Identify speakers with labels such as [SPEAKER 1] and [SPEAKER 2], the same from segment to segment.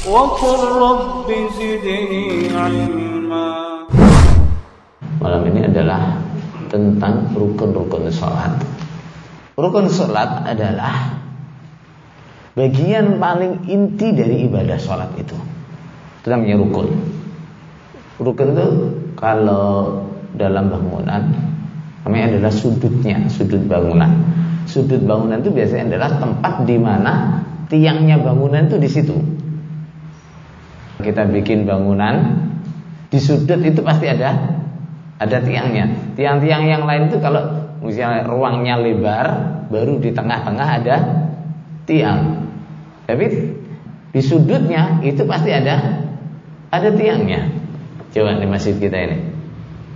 [SPEAKER 1] وقل رب زدني علما.
[SPEAKER 2] Malam ini adalah tentang rukun-rukun sholat. Rukun sholat adalah bagian paling inti dari ibadah sholat itu. Itu namanya rukun. Rukun itu kalau dalam bangunan namanya adalah sudutnya, sudut bangunan. Sudut bangunan itu biasanya adalah tempat di mana tiangnya bangunan itu di situ. Kita bikin bangunan di sudut itu pasti ada tiangnya. Tiang-tiang yang lain itu kalau misalnya ruangnya lebar, baru di tengah-tengah ada tiang. Tapi di sudutnya itu pasti ada tiangnya. Coba di masjid kita ini,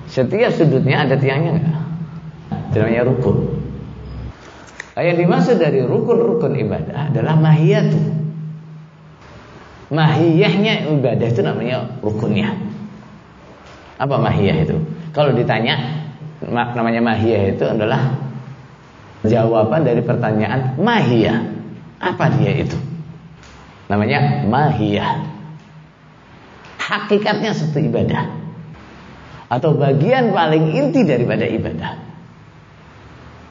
[SPEAKER 2] setiap sudutnya ada tiangnya enggak? Itu namanya rukun. Yang dimaksud dari rukun-rukun ibadah adalah mahiyatu. Mahiyahnya ibadah itu namanya rukunnya. Apa mahiyah itu? Kalau ditanya, namanya mahiyah itu adalah jawaban dari pertanyaan mahiyah. Apa dia itu? Namanya mahiyah. Hakikatnya satu ibadah, atau bagian paling inti daripada ibadah.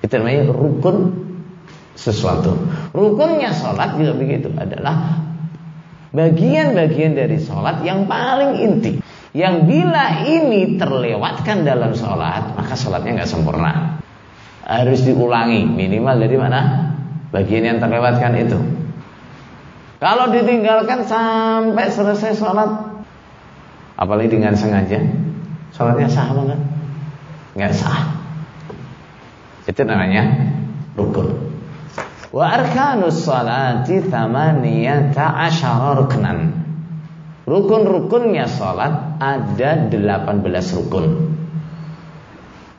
[SPEAKER 2] Itu namanya rukun sesuatu. Rukunnya sholat juga begitu, adalah bagian-bagian dari sholat yang paling inti, yang bila ini terlewatkan dalam sholat, maka sholatnya nggak sempurna. Harus diulangi minimal dari mana bagian yang terlewatkan itu. Kalau ditinggalkan sampai selesai sholat, apalagi dengan sengaja, sholatnya sah banget? Nggak sah. Itu namanya rukun. Wa arkanus salati 18 ruknan. Rukun-rukunnya salat ada 18 rukun.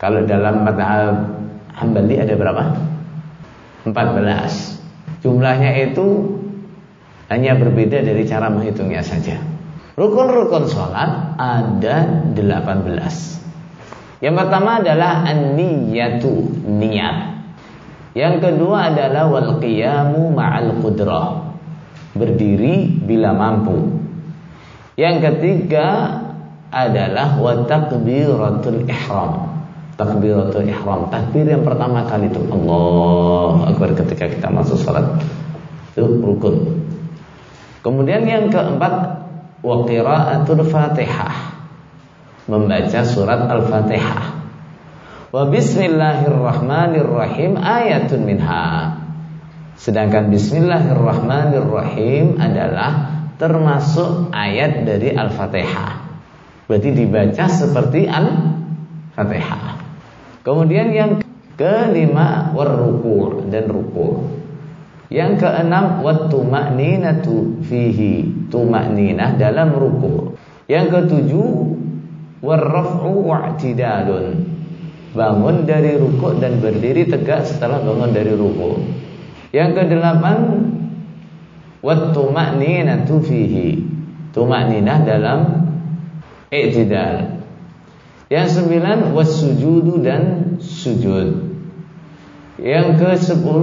[SPEAKER 2] Kalau dalam mazhab Hambali ada berapa? 14. Jumlahnya itu hanya berbeda dari cara menghitungnya saja. Rukun-rukun salat ada 18. Yang pertama adalah an-niyatu, niat. Yang kedua adalah wal qiyamu ma'al qudrah, berdiri bila mampu. Yang ketiga adalah wa takbiratul ihram. Takbiratul ihram, takbir yang pertama kali itu Allahu Akbar ketika kita masuk salat. Itu rukun. Kemudian yang keempat wa qiraatul Fatihah, membaca surat Al-Fatihah. Wa bismillahirrahmanirrahim ayatun minha. Sedangkan bismillahirrahmanirrahim adalah termasuk ayat dari Al-Fatihah. Berarti dibaca seperti Al-Fatihah. Kemudian yang kelima warruku' dan ruku'. Yang keenam wattuma'ninatu fihi, tuma'ninah dalam ruku'. Yang ketujuh warraf'u wa'tidalun, bangun dari rukuk dan berdiri tegak setelah bangun dari rukuk. Yang kedelapan wattuma'ninatu fihi, tuma'ninah dalam i'tidal. Yang sembilan wassujudu dan sujud. Yang ke-10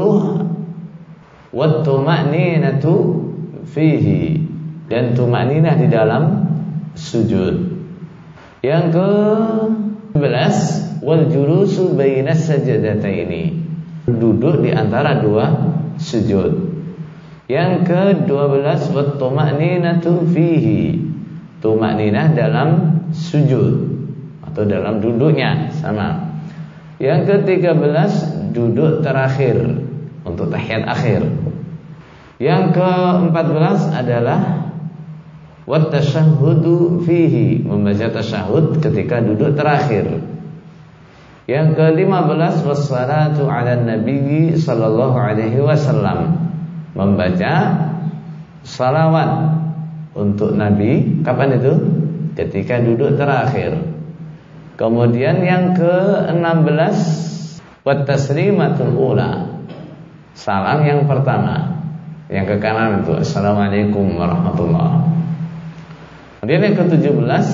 [SPEAKER 2] wattuma'ninatu fihi, dan tuma'ninah di dalam sujud. Yang ke-11 wal julusu bainas sajadataini, duduk di antara dua sujud. Yang ke-12 wat tuma'ninatu fihi, tuma'ninah dalam sujud atau dalam duduknya sama. Yang ke-13 duduk terakhir untuk tahiyat akhir. Yang ke-14 adalah wat tasyahhudu fihi, membaca tasyahud ketika duduk terakhir. Yang ke-15 wassalatu ala nabi sallallahu alaihi wasallam, membaca salawat untuk Nabi. Kapan itu? Ketika duduk terakhir. Kemudian yang ke-16 wat taslimatul ula, salam yang pertama. Yang ke kanan itu assalamualaikum warahmatullahi. Kemudian yang ke-17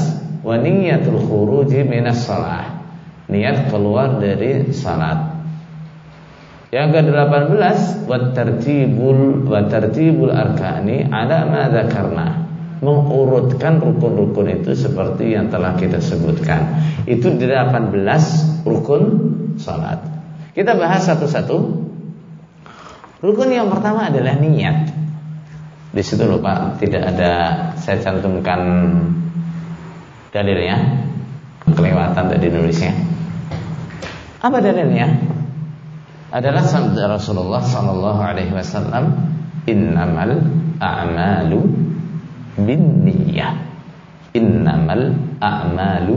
[SPEAKER 2] wa niyatul khuruji minas shalah, niat keluar dari salat. Yang ke-18 wa tartibul arkani ala ma dzakarna, mengurutkan rukun-rukun itu seperti yang telah kita sebutkan. Itu 18 rukun salat. Kita bahas satu-satu. Rukun yang pertama adalah niat. Di situ lupa, tidak ada saya cantumkan dalilnya. Kelewatan tadi nulisnya. Apa dalilnya? Adalah sabda Rasulullah sallallahu alaihi wasallam, "Innamal a'malu binniyah. Innamal a'malu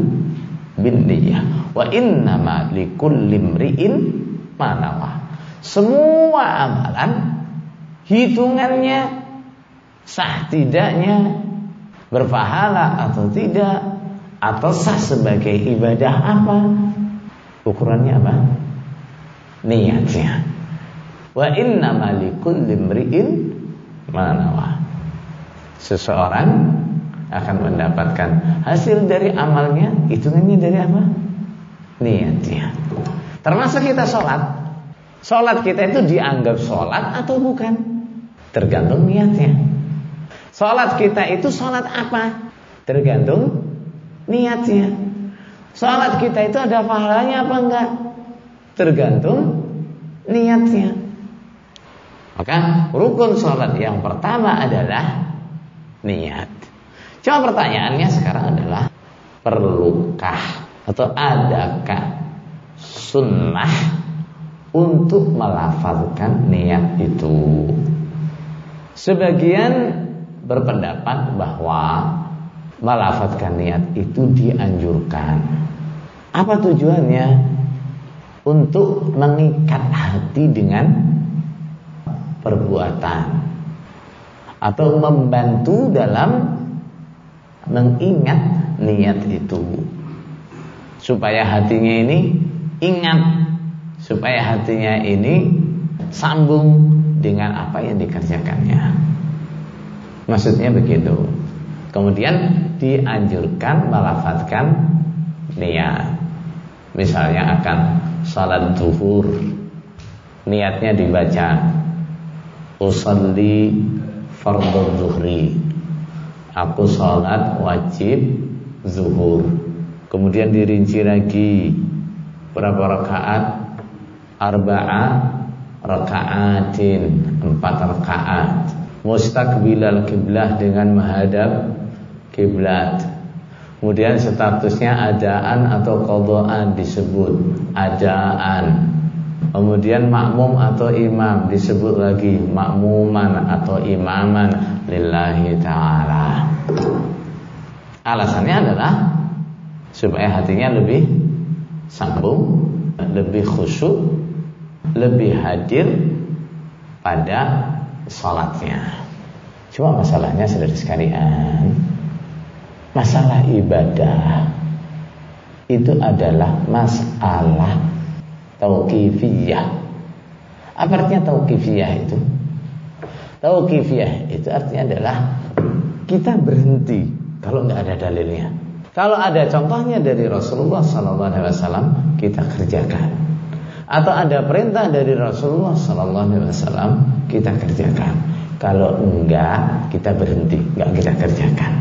[SPEAKER 2] binniyah wa innama likulli imri'in ma nawa." Semua amalan hitungannya sah tidaknya, berpahala atau tidak, atau sah sebagai ibadah apa, ukurannya apa? Niatnya. Wa innama likulli imri'in ma nawa. Seseorang akan mendapatkan hasil dari amalnya, hitungannya dari apa? Niatnya. Termasuk kita sholat. Sholat kita itu dianggap sholat atau bukan? Tergantung niatnya. Sholat kita itu sholat apa? Tergantung niatnya. Sholat kita itu ada pahalanya apa enggak? Tergantung niatnya. Maka rukun sholat yang pertama adalah niat. Cuma pertanyaannya sekarang adalah, perlukah atau adakah sunnah untuk melafalkan niat itu? Sebagian berpendapat bahwa melafalkan niat itu dianjurkan. Apa tujuannya? Untuk mengikat hati dengan perbuatan, atau membantu dalam mengingat niat itu, supaya hatinya ini ingat, supaya hatinya ini sambung dengan apa yang dikerjakannya. Maksudnya begitu. Kemudian dianjurkan melafadzkan niat. Misalnya akan salat zuhur, niatnya dibaca usolli fardhu zuhri, aku salat wajib zuhur. Kemudian dirinci lagi berapa rakaat? Arba'a raka'atin, 4 rakaat. Mustaqbilal kiblah, dengan menghadap kiblat. Kemudian statusnya adaan atau qadhaan disebut adaan. Kemudian makmum atau imam disebut lagi makmuman atau imaman lillahi ta'ala. Alasannya adalah supaya hatinya lebih sambung, lebih khusyuk, lebih hadir pada salatnya. Cuma masalahnya saudara sekalian, masalah ibadah itu adalah masalah tauqifiyah. Apa artinya tauqifiyah itu? Tauqifiyah itu artinya adalah kita berhenti kalau nggak ada dalilnya. Kalau ada contohnya dari Rasulullah SAW, kita kerjakan. Atau ada perintah dari Rasulullah SAW, kita kerjakan. Kalau enggak, kita berhenti, enggak kita kerjakan.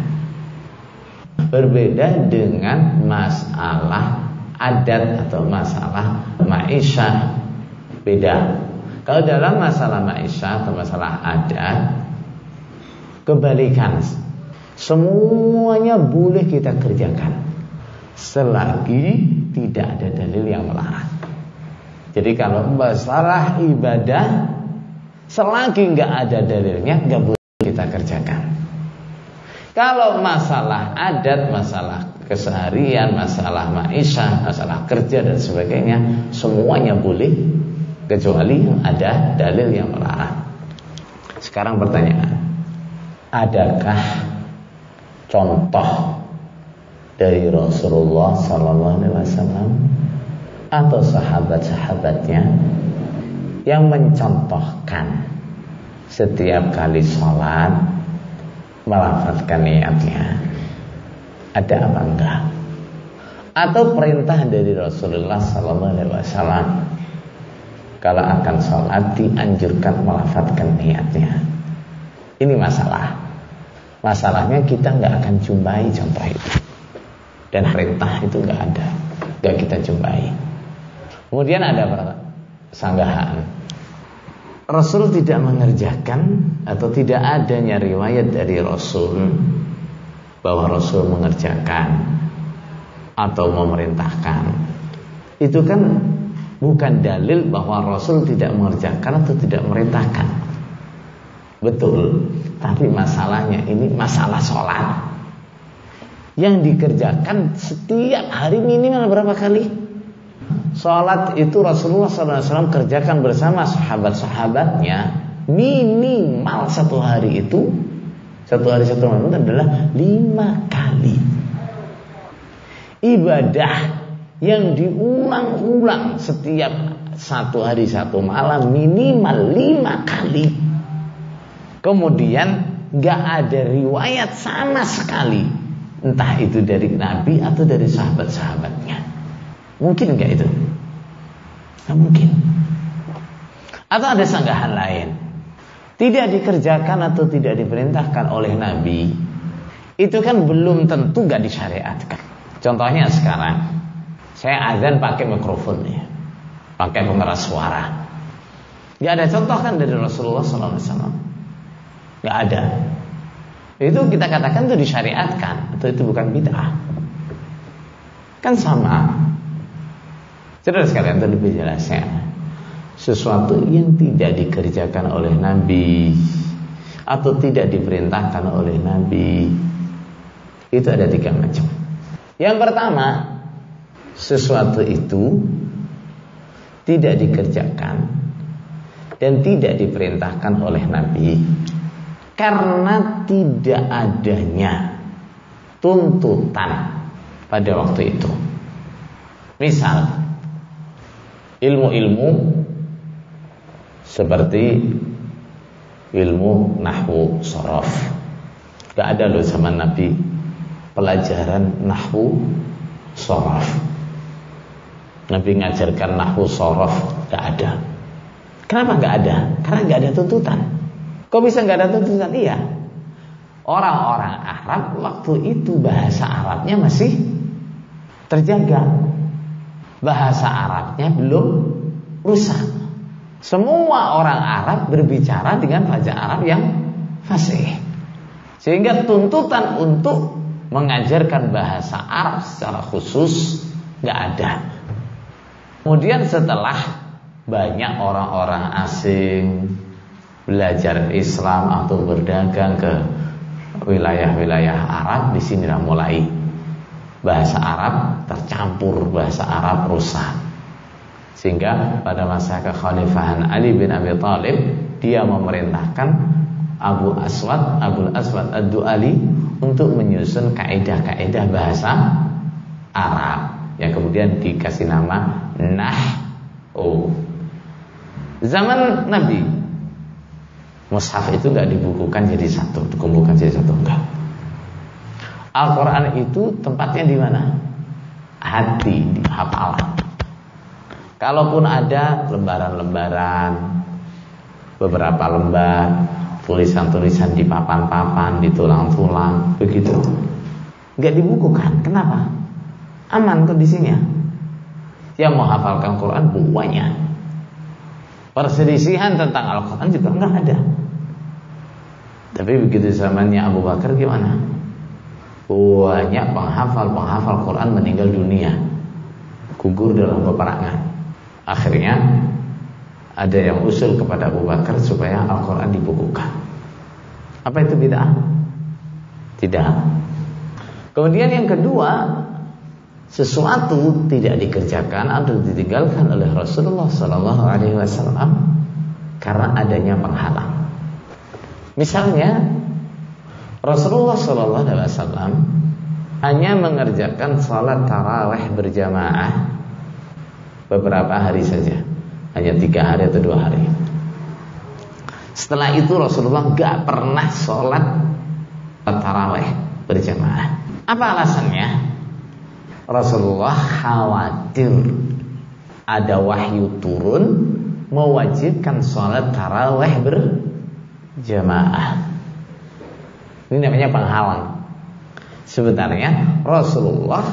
[SPEAKER 2] Berbeda dengan masalah adat atau masalah ma'isyah, beda. Kalau dalam masalah ma'isyah atau masalah adat, kebalikan, semuanya boleh kita kerjakan selagi tidak ada dalil yang melarang. Jadi kalau masalah ibadah, selagi nggak ada dalilnya, nggak boleh kita kerjakan. Kalau masalah adat, masalah keseharian, masalah ma'isyah, masalah kerja dan sebagainya, semuanya boleh kecuali ada dalil yang melarang. Sekarang pertanyaan, adakah contoh dari Rasulullah SAW atau sahabat-sahabatnya yang mencontohkan setiap kali sholat melafadzkan niatnya? Ada apa enggak? Atau perintah dari Rasulullah SAW kalau akan sholat dianjurkan melafadzkan niatnya? Ini masalah. Masalahnya kita nggak akan jumpai contoh itu, dan perintah itu nggak kita jumpai. Kemudian ada persanggahan, Rasul tidak mengerjakan atau tidak adanya riwayat dari Rasul bahwa Rasul mengerjakan atau memerintahkan. Itu kan bukan dalil bahwa Rasul tidak mengerjakan atau tidak memerintahkan. Betul, tapi masalahnya ini masalah sholat yang dikerjakan setiap hari minimal berapa kali? Sholat itu Rasulullah SAW kerjakan bersama sahabat-sahabatnya minimal satu hari satu malam adalah 5 kali. Ibadah yang diulang-ulang setiap satu hari satu malam minimal 5 kali. Kemudian gak ada riwayat sama sekali, entah itu dari Nabi atau dari sahabat-sahabatnya. Mungkin gak itu? Gak mungkin. Atau ada sanggahan lain, tidak dikerjakan atau tidak diperintahkan oleh Nabi, itu kan belum tentu gak disyariatkan. Contohnya sekarang saya azan pakai mikrofon ya, pakai pengeras suara. Gak ada contoh kan dari Rasulullah SAW? Gak ada. Itu kita katakan itu disyariatkan atau itu bukan bid'ah? Kan sama. Saudara sekalian, itu lebih jelasnya, sesuatu yang tidak dikerjakan oleh Nabi atau tidak diperintahkan oleh Nabi, itu ada 3 macam. Yang pertama, sesuatu itu tidak dikerjakan dan tidak diperintahkan oleh Nabi karena tidak adanya tuntutan pada waktu itu. Misal, ilmu-ilmu seperti ilmu nahwu sorof, gak ada loh zaman Nabi pelajaran nahwu sorof. Nabi ngajarkan nahwu sorof gak ada. Kenapa gak ada? Karena gak ada tuntutan. Kok bisa gak ada tuntutan? Iya, orang-orang Arab waktu itu bahasa Arabnya masih terjaga, bahasa Arabnya belum rusak. Semua orang Arab berbicara dengan bahasa Arab yang fasih, sehingga tuntutan untuk mengajarkan bahasa Arab secara khusus gak ada. Kemudian setelah banyak orang-orang asing belajar Islam atau berdagang ke wilayah-wilayah Arab, di sinilah mulai bahasa Arab tercampur, bahasa Arab rusak. Sehingga pada masa kekhalifahan Ali bin Abi Thalib, dia memerintahkan Abul Aswad Ad-Du'ali untuk menyusun kaidah-kaidah bahasa Arab yang kemudian dikasih nama Nahwu. Zaman Nabi, mushaf itu gak dibukukan jadi satu, dikumpulkan jadi satu, enggak. Al-Quran itu tempatnya di mana? Hati, di hafalan. Kalaupun ada lembaran-lembaran, beberapa lembar, tulisan-tulisan di papan-papan, di tulang-tulang, begitu, nggak dibukukan. Kenapa? Aman kondisinya. Yang mau hafalkan Quran banyak. Perselisihan tentang Al-Quran juga nggak ada. Tapi begitu zamannya Abu Bakar gimana? Banyak penghafal Quran meninggal dunia, gugur dalam peperangan. Akhirnya ada yang usul kepada Abu Bakar supaya Al-Quran dibukukan. Apa itu bid'ah? Tidak. Kemudian yang kedua, sesuatu tidak dikerjakan atau ditinggalkan oleh Rasulullah SAW karena adanya penghalang. Misalnya Rasulullah SAW hanya mengerjakan salat tarawih berjamaah beberapa hari saja, hanya 3 hari atau 2 hari. Setelah itu Rasulullah gak pernah sholat tarawih berjamaah. Apa alasannya? Rasulullah khawatir ada wahyu turun mewajibkan sholat tarawih berjamaah. Ini namanya penghalang. Sebenarnya Rasulullah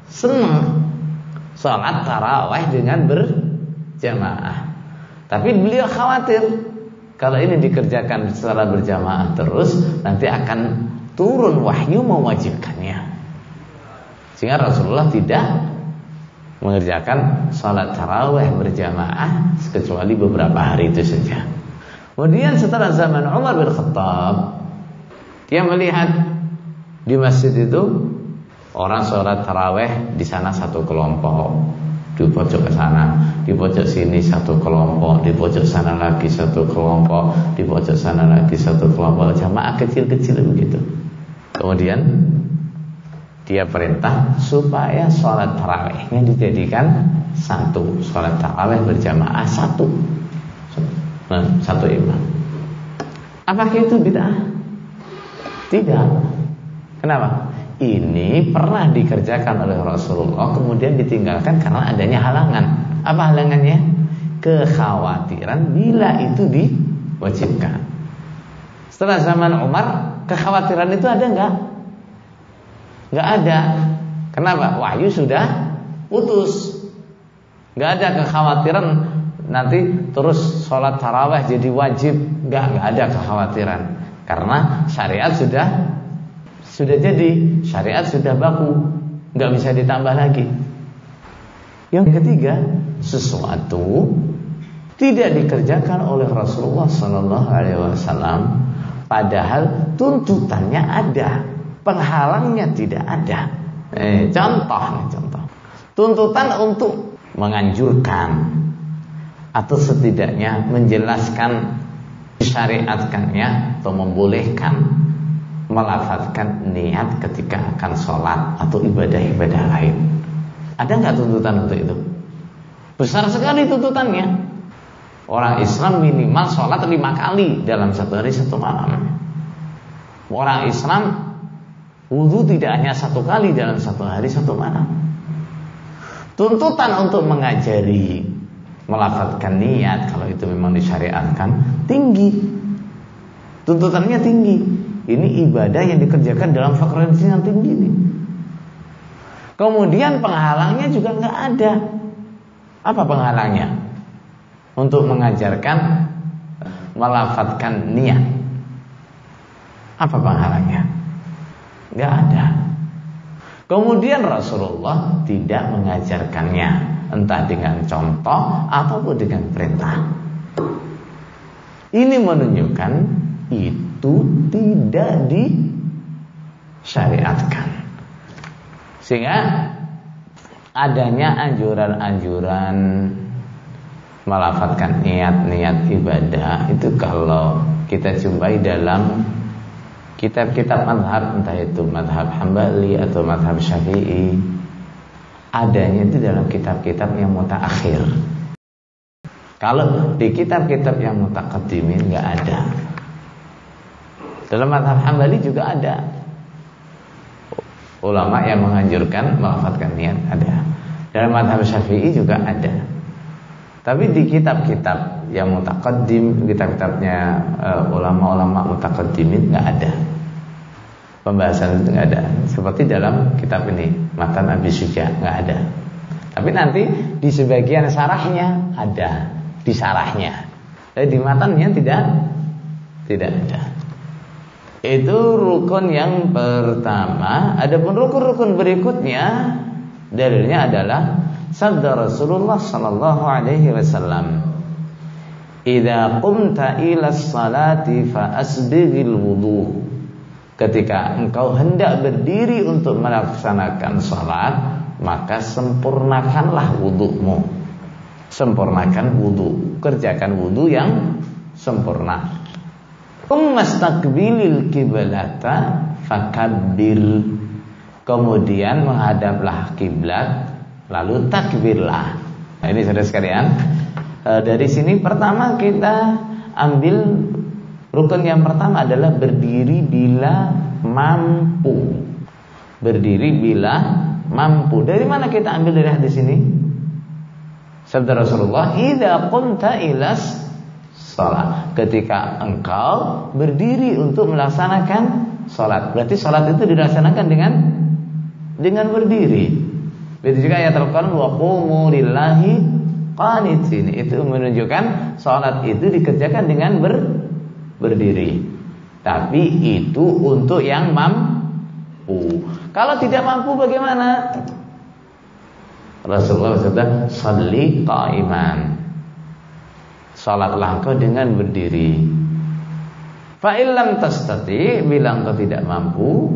[SPEAKER 2] senang sholat tarawih dengan berjamaah, tapi beliau khawatir kalau ini dikerjakan secara berjamaah terus nanti akan turun wahyu mewajibkannya, sehingga Rasulullah tidak mengerjakan sholat tarawih berjamaah kecuali beberapa hari itu saja. Kemudian setelah zaman Umar bin Khattab, dia melihat di masjid itu orang sholat taraweh di sana satu kelompok, di pojok ke sana, di pojok sini satu kelompok, di pojok sana lagi satu kelompok, di pojok sana lagi satu kelompok, jamaah kecil-kecil begitu. Kemudian dia perintah supaya sholat tarawehnya dijadikan satu, sholat taraweh berjamaah satu imam. Apakah itu bid'ah? Tidak. Kenapa? Ini pernah dikerjakan oleh Rasulullah, kemudian ditinggalkan karena adanya halangan. Apa halangannya? Kekhawatiran bila itu diwajibkan. Setelah zaman Umar, kekhawatiran itu ada enggak? Enggak ada. Kenapa? Wahyu sudah putus. Enggak ada kekhawatiran nanti terus sholat tarawih jadi wajib. Enggak ada kekhawatiran. Karena syariat sudah jadi, syariat sudah baku, nggak bisa ditambah lagi. Yang ketiga, sesuatu tidak dikerjakan oleh Rasulullah SAW, padahal tuntutannya ada, penghalangnya tidak ada. Contoh, tuntutan untuk menganjurkan atau setidaknya menjelaskan, syariatkannya atau membolehkan melafazkan niat ketika akan sholat atau ibadah-ibadah lain. Ada nggak tuntutan untuk itu? Besar sekali tuntutannya. Orang Islam minimal sholat 5 kali dalam satu hari satu malam. Orang Islam wudu tidak hanya 1 kali dalam satu hari satu malam. Tuntutan untuk mengajari melafazkan niat kalau itu memang disyariatkan tinggi. Tuntutannya tinggi. Ini ibadah yang dikerjakan dalam frekuensi yang tinggi nih. Kemudian penghalangnya juga nggak ada. Apa penghalangnya? Untuk mengajarkan melafazkan niat. Apa penghalangnya? Nggak ada. Kemudian Rasulullah tidak mengajarkannya, entah dengan contoh ataupun dengan perintah. Ini menunjukkan itu tidak disyariatkan, sehingga adanya anjuran-anjuran melafazkan niat-niat ibadah itu kalau kita jumpai dalam kitab-kitab mazhab, entah itu mazhab Hambali atau mazhab Syafi'i, adanya itu dalam kitab-kitab yang mutaakhir. Kalau di kitab-kitab yang mutaqaddimin nggak ada. Dalam mazhab Hambali juga ada ulama yang menganjurkan melafazkan niat, ada. Dalam mazhab Syafi'i juga ada. Tapi di kitab-kitab yang mutaqaddim, kitab-kitabnya ulama-ulama mutaqaddimin nggak ada. Pembahasan itu nggak ada. Seperti dalam kitab ini, Matan Abi Syuja, nggak ada. Tapi nanti di sebagian syarahnya ada, di syarahnya. Tapi di matannya tidak ada. Itu rukun yang pertama. Adapun rukun-rukun berikutnya, dalilnya adalah sabda Rasulullah sallallahu alaihi wasallam, "Idza qumta ila sholati fa asbighil wudu." Ketika engkau hendak berdiri untuk melaksanakan sholat, maka sempurnakanlah wudumu. Sempurnakan wudu, kerjakan wudu yang sempurna. Umastaqbilil kiblata fakabbir. Kemudian menghadaplah kiblat, lalu takbirlah. Nah, ini saudara sekalian, dari sini pertama kita ambil rukun yang pertama adalah berdiri bila mampu. Berdiri bila mampu. Dari mana kita ambil dari hadis ini? Sabda Rasulullah, "Idza qumta ilas shalah." Ketika engkau berdiri untuk melaksanakan salat. Berarti salat itu dilaksanakan dengan berdiri. Begitu juga ayat Al-Qur'an wa qumu lillahi qanitin. Itu menunjukkan salat itu dikerjakan dengan berdiri. Tapi itu untuk yang mampu. Kalau tidak mampu bagaimana? Rasulullah bersabda, "Shalli qa'iman." Salatlah engkau dengan berdiri. Fa illam tastati, bila engkau tidak mampu,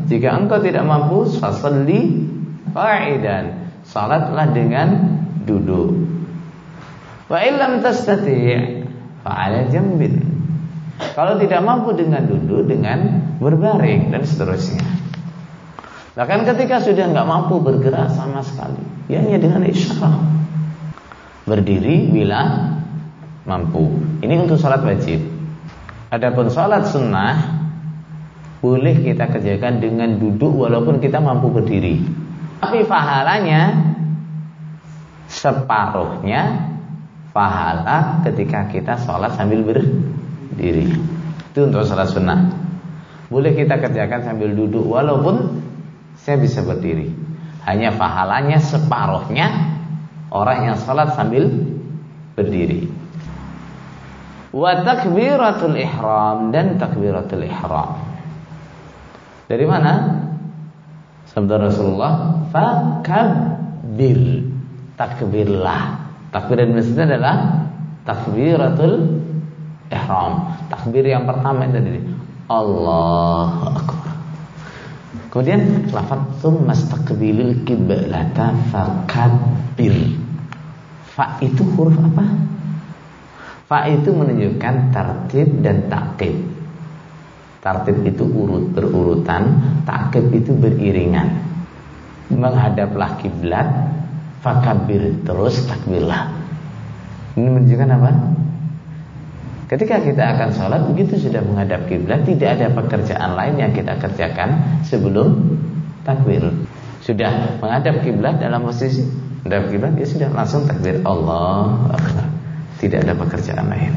[SPEAKER 2] jika engkau tidak mampu, fasalli qa'idan. Salatlah dengan duduk. Fa illam tastati, fa 'ala jambin. Kalau tidak mampu dengan duduk, dengan berbaring dan seterusnya. Bahkan ketika sudah enggak mampu bergerak sama sekali, ya hanya dengan isyarat. Berdiri bila mampu. Ini untuk salat wajib. Adapun salat sunnah boleh kita kerjakan dengan duduk walaupun kita mampu berdiri. Tapi pahalanya separuhnya pahala ketika kita salat sambil berdiri. Itu untuk salat sunnah. Boleh kita kerjakan sambil duduk walaupun saya bisa berdiri. Hanya pahalanya separuhnya orang yang salat sambil berdiri. Wa takbiratul ihram, dan takbiratul ihram. Dari mana? Sabda Rasulullah, fakabbir. Takbirlah. Takbir yang maksudnya adalah takbiratul ihram. Takbir yang pertama itu tadi, Allahu Akbar. Kemudian lafaz tsumastaqbilil qiblata fakabbir. Fa itu huruf apa? Fa itu menunjukkan tartib dan ta'qib. Tartib itu berurutan, ta'qib itu beriringan. Menghadaplah kiblat, fakabbir, terus takbirlah. Ini menunjukkan apa? Ketika kita akan sholat, begitu sudah menghadap kiblat, tidak ada pekerjaan lain yang kita kerjakan sebelum takbir. Sudah menghadap kiblat dalam posisi menghadap kiblat, ya sudah langsung takbir Allahu Akbar. Tidak ada pekerjaan lain.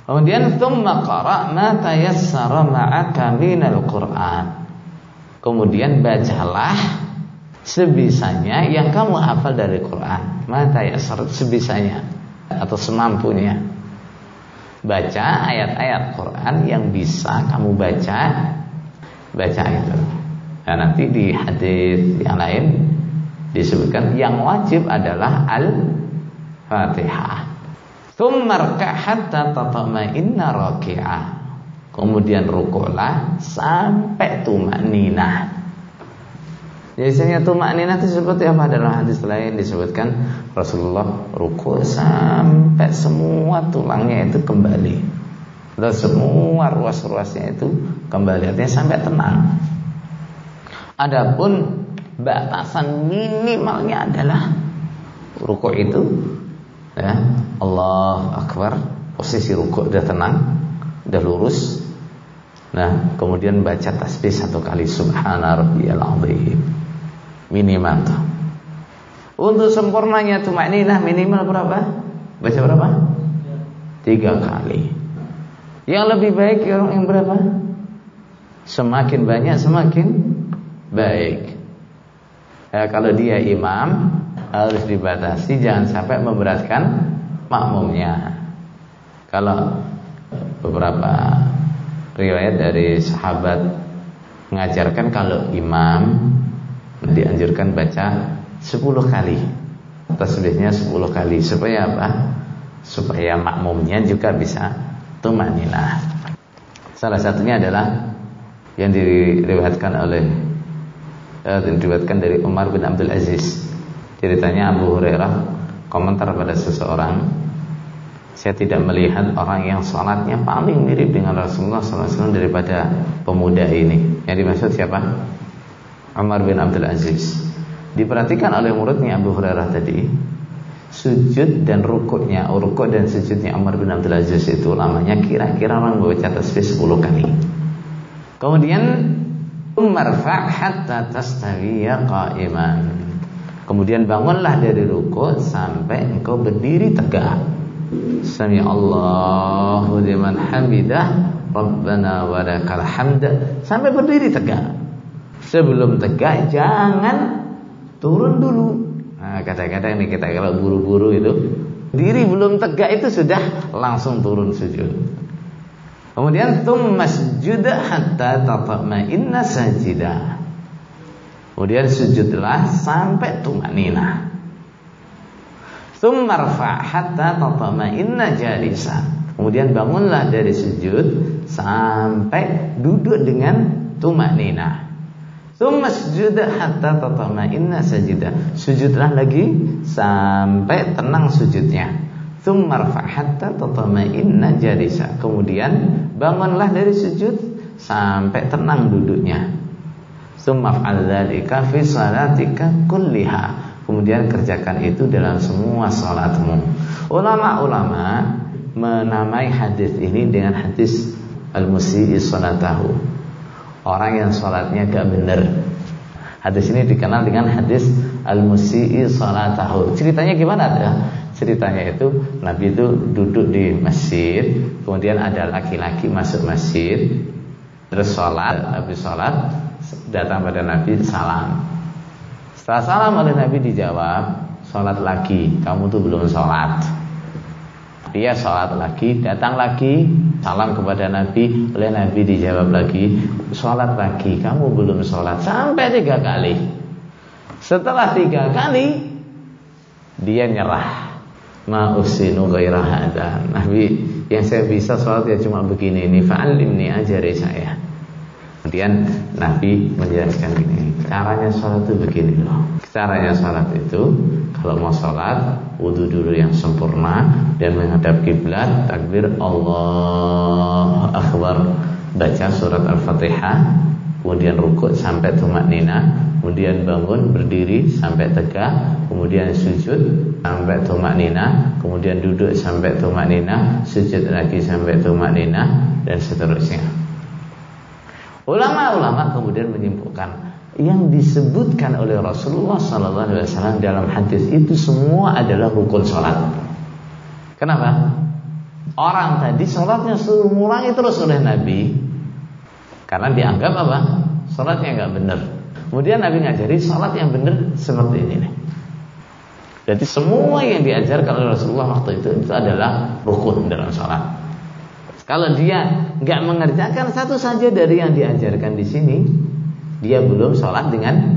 [SPEAKER 2] Kemudian tsumma qara' ma tayassara ma'aka minal Qur'an. Kemudian bacalah sebisanya yang kamu hafal dari Quran. Ma tayassara, sebisanya atau semampunya. Baca ayat-ayat Quran yang bisa kamu baca itu. Nah, nanti di hadis yang lain disebutkan yang wajib adalah Al-Fatihah. Tsummarka' hatta tatma'inna raki'ah. Kemudian rukuklah sampai tumakninah. Biasanya tumakninah itu seperti apa? Dalam hadis lain disebutkan Rasulullah rukuk sampai semua tulangnya itu kembali, dan semua ruas-ruasnya itu kembali, artinya sampai tenang. Adapun batasan minimalnya adalah rukuk itu, ya, Allahu Akbar, posisi rukuk udah tenang, udah lurus. Nah, kemudian baca tasbih 1 kali, Subhana rabbiyal azim. Minimal tuh. Untuk sempurnanya tumakninah minimal berapa? Baca berapa? 3 kali. Yang lebih baik yang berapa? Semakin banyak semakin baik. Kalau dia imam harus dibatasi, jangan sampai memberatkan makmumnya. Kalau beberapa riwayat dari sahabat mengajarkan kalau imam dianjurkan baca 10 kali, tasbihnya 10 kali, supaya apa? Supaya makmumnya juga bisa tumakninah. Salah satunya adalah yang diriwayatkan dari Umar bin Abdul Aziz. Ceritanya Abu Hurairah komentar pada seseorang, saya tidak melihat orang yang sholatnya paling mirip dengan Rasulullah SAW daripada pemuda ini. Yang dimaksud siapa? Umar bin Abdul Aziz. Diperhatikan oleh muridnya Abu Hurairah tadi, sujud dan rukuk dan sujudnya Umar bin Abdul Aziz itu lamanya kira-kira orang baca tasbih 10 kali. Kemudian marfa' hatta tastawiya qa'iman. Kemudian bangunlah dari rukuk sampai engkau berdiri tegak. Sami Allahu liman hamidah, Rabbana walakal hamd, sampai berdiri tegak. Sebelum tegak jangan turun dulu. Nah, kadang-kadang nih kita kalau buru-buru itu, diri belum tegak itu sudah langsung turun sujud. Kemudian tsummasjud hatta tatma'inna sajida. Kemudian sujudlah sampai tumanina. Tsummarfa hatta tatma'inna jalisa. Kemudian bangunlah dari sujud sampai duduk dengan tumanina. Tsummasjud hatta tatma'inna sajida. Sujudlah lagi sampai tenang sujudnya. Tsummarfa hatta tatma'inna jalisa. Kemudian bangunlah dari sujud sampai tenang duduknya. Tsummaf'al dzalika fi salatika kulliha. Kemudian kerjakan itu dalam semua salatmu. Ulama-ulama menamai hadis ini dengan hadis al-musii salatahu. Orang yang salatnya gak benar. Hadis ini dikenal dengan hadis al-musii salatahu. Ceritanya gimana ya? Ceritanya itu Nabi itu duduk di masjid, kemudian ada laki-laki masuk masjid, terus sholat. Habis sholat datang pada Nabi salam. Setelah salam oleh Nabi dijawab, sholat lagi, kamu tuh belum sholat. Dia sholat lagi, datang lagi, salam kepada Nabi, oleh Nabi dijawab lagi, sholat lagi, kamu belum sholat. Sampai 3 kali. Setelah 3 kali dia nyerah. Ma usinu ghaira hadza. Nabi, yang saya bisa sholat ya cuma begini ini, fa'allimni, ajari saya. Kemudian Nabi menjelaskan ini, caranya sholat itu begini loh. Caranya sholat itu, kalau mau sholat, wudu dulu yang sempurna dan menghadap kiblat, takbir Allahu Akbar, baca surat Al-Fatihah, kemudian rukuk sampai tumaknina, kemudian bangun berdiri sampai tegak, kemudian sujud sampai tumaknina, kemudian duduk sampai tumaknina, sujud lagi sampai tumaknina, dan seterusnya. Ulama-ulama kemudian menyimpulkan yang disebutkan oleh Rasulullah SAW dalam hadis itu semua adalah rukun sholat. Kenapa? Orang tadi sholatnya suruh ngulangi terus oleh Nabi karena dianggap apa? Sholatnya nggak benar. Kemudian Nabi ngajari sholat yang benar seperti ini nih. Jadi semua yang diajarkan oleh Rasulullah waktu itu adalah rukun dalam sholat. Kalau dia nggak mengerjakan satu saja dari yang diajarkan di sini, dia belum sholat dengan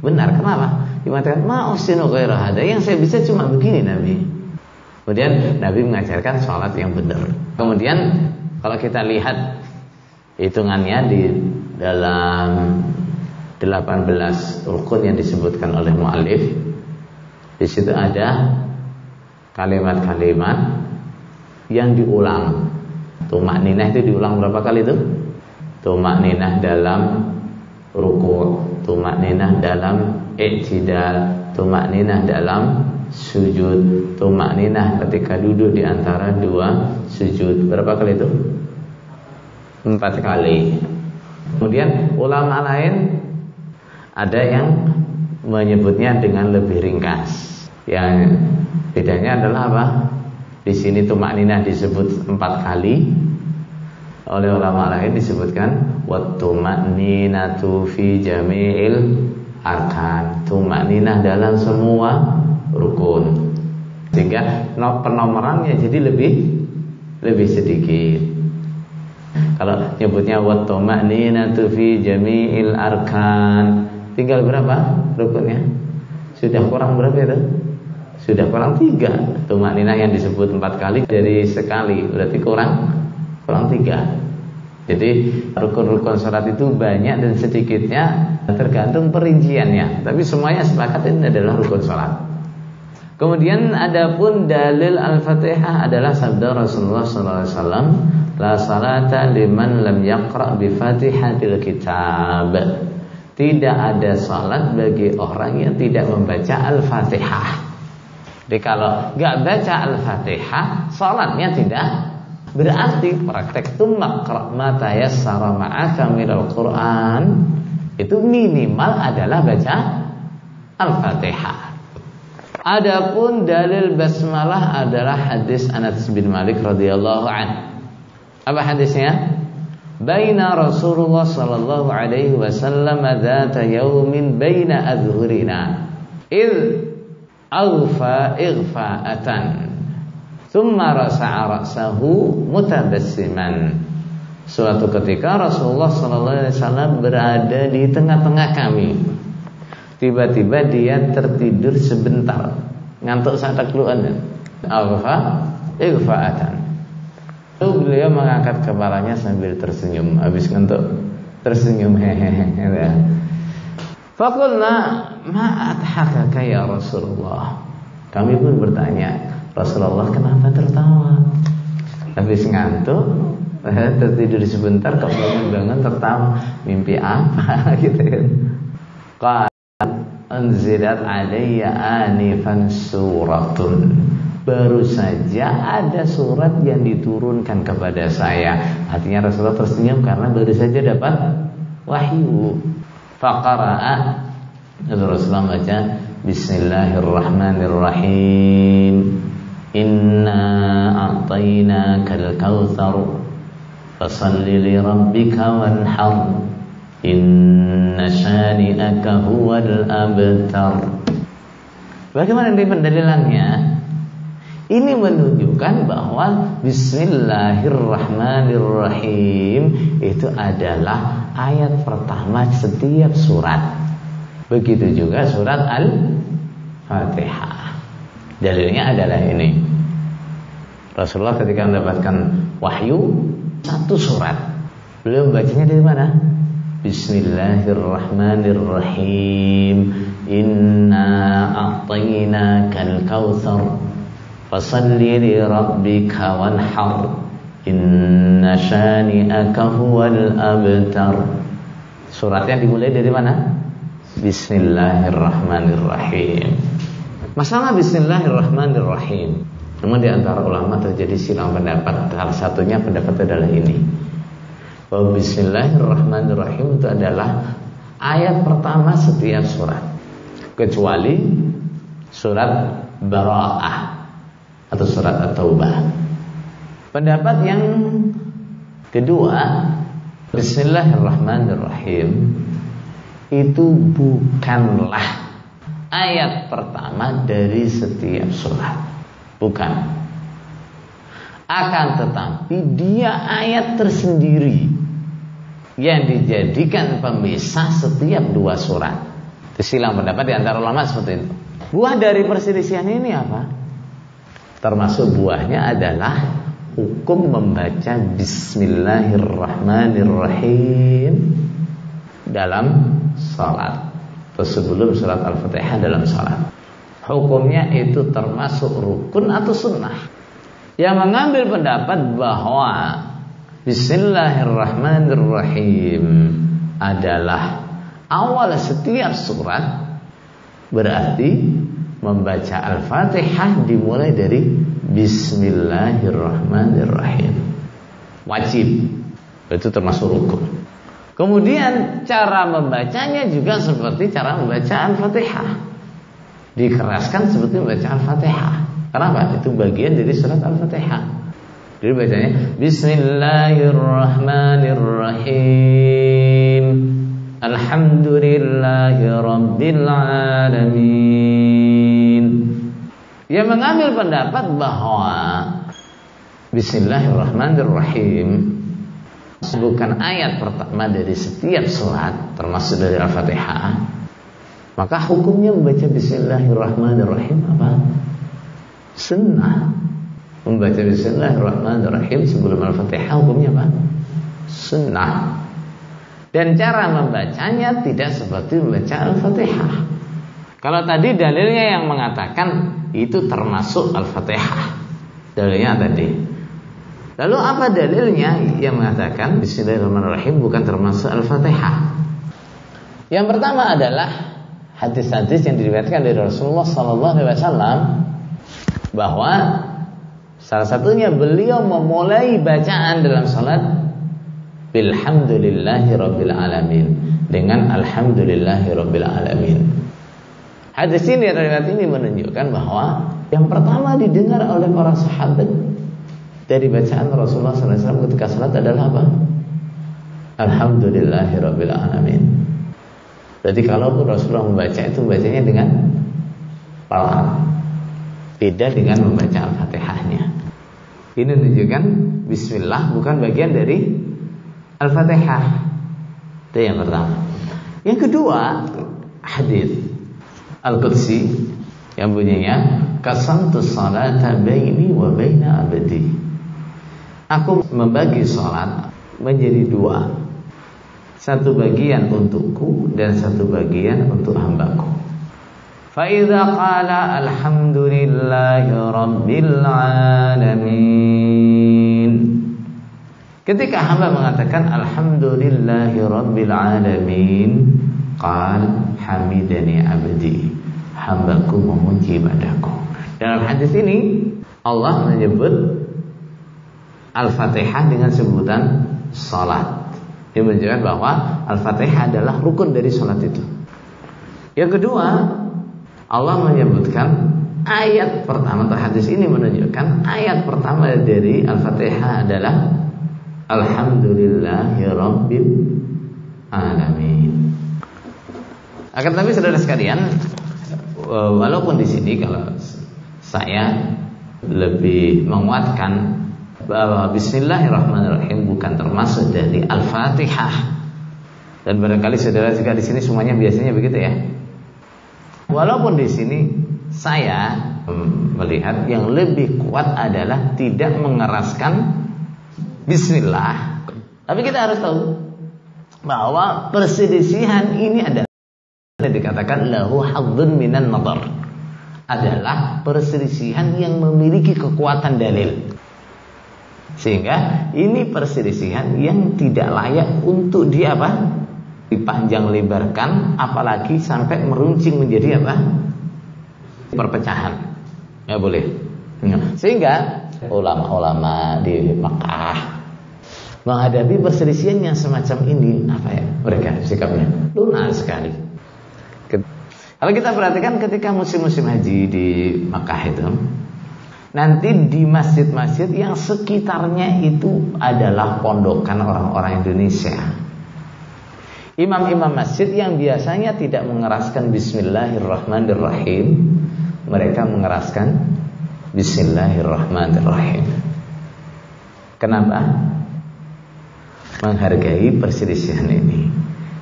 [SPEAKER 2] benar. Kenapa? Dimatakan ma'usinu ghaira hadza, yang saya bisa cuma begini Nabi. Kemudian Nabi mengajarkan sholat yang benar. Kemudian kalau kita lihat hitungannya di dalam 18 rukun yang disebutkan oleh mu'allif, di situ ada kalimat-kalimat yang diulang. Tumakninah itu diulang berapa kali itu? Tumakninah dalam ruku', tumakninah dalam i'tidal, tumakninah dalam sujud, tumakninah ketika duduk di antara 2 sujud. Berapa kali itu? 4 kali. Kemudian ulama lain ada yang menyebutnya dengan lebih ringkas. Yang bedanya adalah apa? Di sini tumakninah disebut 4 kali. Oleh ulama lain disebutkan wattumakninatu fi jami'il arkan. Tumakninah dalam semua rukun. Sehingga penomorannya jadi lebih sedikit. Kalau nyebutnya wattumakninatu fi jami'il arkan, tinggal berapa rukunnya? Sudah kurang berapa itu? Sudah kurang 3. Tumakninah yang disebut 4 kali dari sekali, berarti kurang 3. Jadi rukun-rukun salat itu banyak dan sedikitnya tergantung perinciannya. Tapi semuanya sepakat ini adalah rukun salat. Kemudian adapun dalil Al-Fatihah adalah sabda Rasulullah SAW, la salata liman lam yaqra bi Fatihatil kitab. Tidak ada salat bagi orang yang tidak membaca Al-Fatihah. Jadi kalau nggak baca Al-Fatihah, salatnya tidak berarti. Praktek maqra ma tayassara ma'aka minal Qur'an itu minimal adalah baca Al-Fatihah. Adapun dalil basmalah adalah hadis Anas bin Malik radhiyallahu anhu. Apa hadisnya? baina Rasulullah sallallahu alaihi wasallam dzata yaumin baina adhhurina id aghfa ighfa'atan thumma rasa'a ra'sahu mutabassiman. Suatu ketika Rasulullah sallallahu alaihi wasallam berada di tengah-tengah kami. Tiba-tiba dia tertidur sebentar, ngantuk saat keluarnya. Aghfa ighfa'atan. Lalu beliau mengangkat kepalanya sambil tersenyum. Habis ngantuk tersenyum hehehe. Faqulna ma adhakaka ya Rasulullah. Kami pun bertanya, Rasulullah kenapa tertawa? Habis ngantuk, tertidur sebentar, kok bangun tertawa, mimpi apa gitu kan. Qala anzilat alayya anifan suratun. Baru saja ada surat yang diturunkan kepada saya. Artinya Rasulullah tersenyum karena baru saja dapat wahyu. Faqara'a, Rasulullah baca Bismillahirrahmanirrahim. Inna a'tainakal kautsar fasalli li rabbika wanhar. Inna syani'aka huwal abtar. Bagaimana ini pendalilannya? Ini menunjukkan bahwa Bismillahirrahmanirrahim itu adalah ayat pertama setiap surat. Begitu juga surat Al-Fatihah. Dalilnya adalah ini. Rasulullah ketika mendapatkan wahyu satu surat, beliau membacanya dari mana? Bismillahirrahmanirrahim. Inna a'tainakal kautsar fasalli li rabbika wanhar. Inna syani'aka huwal abtar. Suratnya dimulai dari mana? Bismillahirrahmanirrahim. Masalah Bismillahirrahmanirrahim, namun di antara ulama terjadi silang pendapat. Salah satunya pendapat adalah ini, bahwa Bismillahirrahmanirrahim itu adalah ayat pertama setiap surat, kecuali surat Bara'ah atau surat At-Taubah. Pendapat yang kedua, Bismillahirrahmanirrahim itu bukanlah ayat pertama dari setiap surat, bukan. Akan tetapi dia ayat tersendiri yang dijadikan pemisah setiap dua surat. Silang pendapat di antara ulama seperti itu. Buah dari perselisihan ini apa? Termasuk buahnya adalah hukum membaca Bismillahirrahmanirrahim dalam salat atau sebelum surat Al-Fatihah dalam salat. Hukumnya itu termasuk rukun atau sunnah. Yang mengambil pendapat bahwa Bismillahirrahmanirrahim adalah awal setiap surat, berarti membaca Al-Fatihah dimulai dari Bismillahirrahmanirrahim. Wajib. Itu termasuk rukun. Kemudian cara membacanya juga seperti cara membaca Al-Fatihah. Dikeraskan seperti membaca Al-Fatihah. Kenapa? Itu bagian dari surat Al-Fatihah. Jadi bacanya Bismillahirrahmanirrahim. Alhamdulillahirabbil alamin. Yang mengambil pendapat bahwa Bismillahirrahmanirrahim bukan ayat pertama dari setiap surat, termasuk dari Al-Fatihah, maka hukumnya membaca Bismillahirrahmanirrahim apa? Sunnah. Membaca Bismillahirrahmanirrahim sebelum Al-Fatihah hukumnya apa? Sunnah. Dan cara membacanya tidak seperti membaca Al-Fatihah. Kalau tadi dalilnya yang mengatakan itu termasuk Al-Fatihah, dalilnya tadi. Lalu apa dalilnya yang mengatakan Bismillahirrahmanirrahim bukan termasuk Al-Fatihah? Yang pertama adalah hadis-hadis yang diriwayatkan dari Rasulullah SAW, bahwa salah satunya beliau memulai bacaan dalam salat Bilhamdulillahirabbil alamin, dengan Alhamdulillahirabbil alamin. Hadis ini, riwayat ini menunjukkan bahwa yang pertama didengar oleh para sahabat dari bacaan Rasulullah SAW ketika salat adalah apa? Alhamdulillahirabbil alamin. Berarti kalaupun Rasulullah membaca itu bacanya dengan pelan, beda dengan membaca Al-Fatihahnya. Ini menunjukkan bismillah bukan bagian dari Al-Fatihah. Itu yang pertama. Yang kedua, hadis Al-Qudsi yang bunyinya qasamtu sholata baini wa baina abdi. Aku membagi salat menjadi dua. Satu bagian untukku dan satu bagian untuk hambaku. Fa idza qala alhamdulillahi rabbil alamin. Ketika hamba mengatakan alhamdulillahi rabbil alamin, qal hamidani abdi. Hambaku memuji padaku. Dalam hadis ini Allah menyebut Al-Fatihah dengan sebutan salat. Ini menunjukkan bahwa Al-Fatihah adalah rukun dari salat itu. Yang kedua, Allah menyebutkan ayat pertama atau hadis ini menunjukkan ayat pertama dari Al-Fatihah adalah Alhamdulillahirabbil alamin. Akan tetapi saudara sekalian, walaupun di sini kalau saya lebih menguatkan bahwa Bismillahirrahmanirrahim bukan termasuk dari Al-Fatihah, dan barangkali saudara juga di sini semuanya biasanya begitu ya. Walaupun di sini saya melihat yang lebih kuat adalah tidak mengeraskan Bismillah, tapi kita harus tahu bahwa perselisihan ini adalah dikatakan lahu hadzun minan nadar, adalah perselisihan yang memiliki kekuatan dalil, sehingga ini perselisihan yang tidak layak untuk dipanjang lebarkan, apalagi sampai meruncing menjadi perpecahan. Ya boleh. Sehingga ulama-ulama di Makkah menghadapi perselisihan yang semacam ini, mereka sikapnya lunas sekali. Kalau kita perhatikan ketika musim-musim haji di Makkah itu, nanti di masjid-masjid yang sekitarnya itu adalah pondokan orang-orang Indonesia. Imam-imam masjid yang biasanya tidak mengeraskan Bismillahirrahmanirrahim, mereka mengeraskan Bismillahirrahmanirrahim. Kenapa? Menghargai perselisihan ini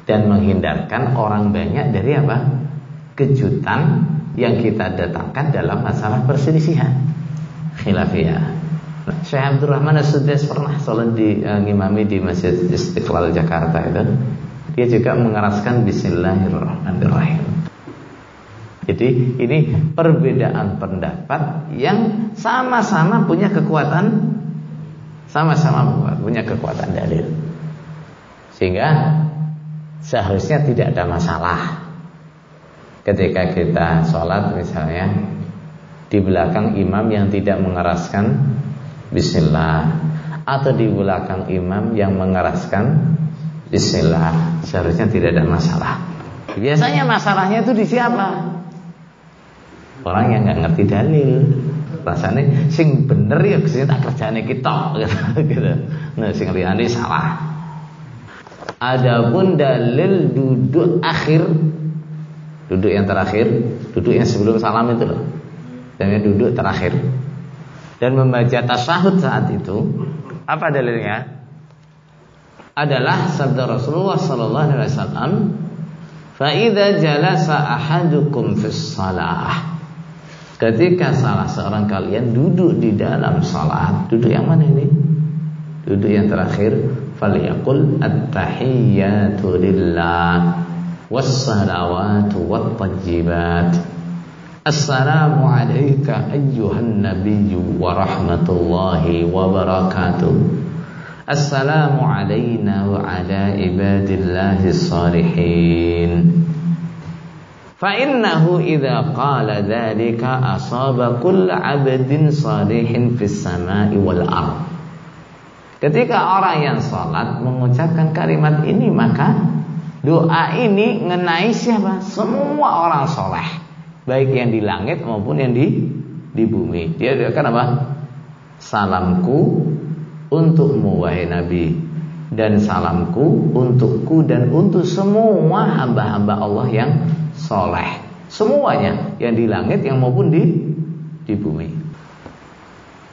[SPEAKER 2] dan menghindarkan orang banyak dari kejutan yang kita datangkan dalam masalah perselisihan khilafiyah. Syekh Abdul Rahman As-Sudais pernah sholat ngimami di Masjid Istiqlal Jakarta itu. Dia juga mengeraskan Bismillahirrahmanirrahim. Jadi ini perbedaan pendapat yang sama-sama punya kekuatan, punya kekuatan dalil, sehingga seharusnya tidak ada masalah ketika kita sholat misalnya di belakang imam yang tidak mengeraskan Bismillah, atau di belakang imam yang mengeraskan Bismillah, seharusnya tidak ada masalah. Biasanya masalahnya itu di siapa? Orang yang nggak ngerti dalil. Rasanya sing bener ya kesini tak kerjane kita gitu. Nah sing liyane salah. Adapun dalil duduk akhir, duduk yang terakhir, duduk yang sebelum salam itu loh, dan duduk terakhir, dan membaca tasyahud saat itu, apa dalilnya? Adalah sabda Rasulullah sallallahu alaihi wasallam, fa idza jalasa ahadukum fis shalah, ketika salah seorang kalian duduk di dalam salat, duduk yang mana ini? Duduk yang terakhir, falyaqul at-tahiyyatu lillah was-salawatu wat-tayyibat. Assalamu alayka ayyuhan nabiyyu wa rahmatullahi wa barakatuh. Assalamu alayna wa ala ibadillahi salihin. Fa innahu idza qala dzalika asaba kull 'abdin salihin fis sama'i wal ardh. Ketika orang yang salat mengucapkan kalimat ini, maka doa ini ngenai siapa? Semua orang soleh, baik yang di langit maupun yang di bumi. Dia akan Salamku untukmu wahai Nabi, dan salamku untukku dan untuk semua hamba-hamba Allah yang soleh, semuanya, yang di langit yang maupun di bumi.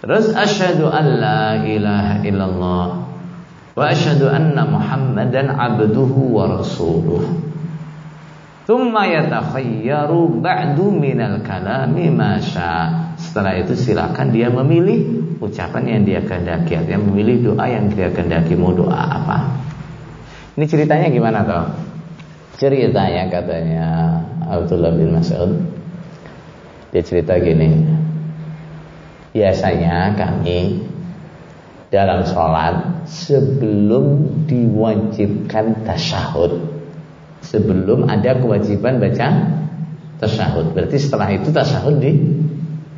[SPEAKER 2] Terus asyhadu an la ilaha illallah wa asyhadu anna Muhammadan abduhu wa rasuluh. Tsumma yatakhayyaru ba'du minal kalami ma syaa. Setelah itu silakan dia memilih ucapan yang dia kehendaki, artinya memilih doa yang dia kehendaki, mau doa apa. Ini ceritanya gimana toh? Ceritanya katanya Abdullah bin Mas'ud, dia cerita gini. Biasanya kami dalam sholat sebelum diwajibkan tasyahud, sebelum ada kewajiban baca tasyahud, berarti setelah itu tasyahud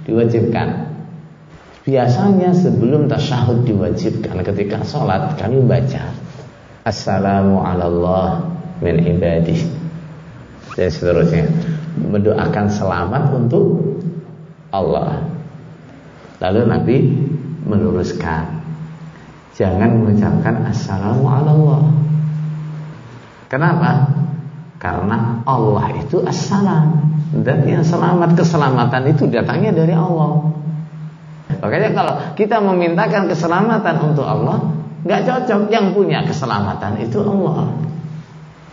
[SPEAKER 2] diwajibkan. Biasanya sebelum tasyahud diwajibkan, ketika sholat kami baca assalamu ala Allah min ibadih dan seterusnya, mendoakan selamat untuk Allah. Lalu Nabi meluruskan, jangan mengucapkan assalamu ala Allah. Kenapa? Karena Allah itu assalam, dan yang selamat, keselamatan itu datangnya dari Allah. Makanya kalau kita memintakan keselamatan untuk Allah, nggak cocok. Yang punya keselamatan itu Allah.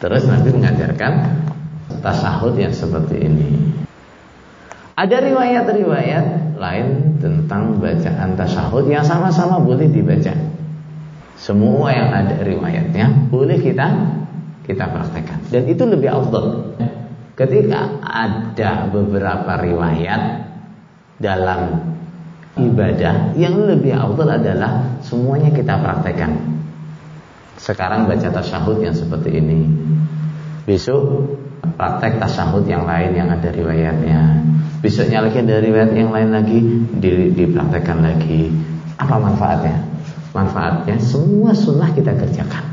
[SPEAKER 2] Terus Nabi mengajarkan tasyahud yang seperti ini. Ada riwayat-riwayat lain tentang bacaan tasyahud yang sama-sama boleh dibaca. Semua yang ada riwayatnya boleh kita praktekkan, dan itu lebih afdal. Ketika ada beberapa riwayat dalam ibadah, yang lebih afdal adalah semuanya kita praktekkan. Sekarang baca tasyahud yang seperti ini, besok praktek tasyahud yang lain yang ada riwayatnya, besoknya lagi ada riwayat yang lain lagi, dipraktekkan lagi. Apa manfaatnya? Manfaatnya semua sunnah kita kerjakan.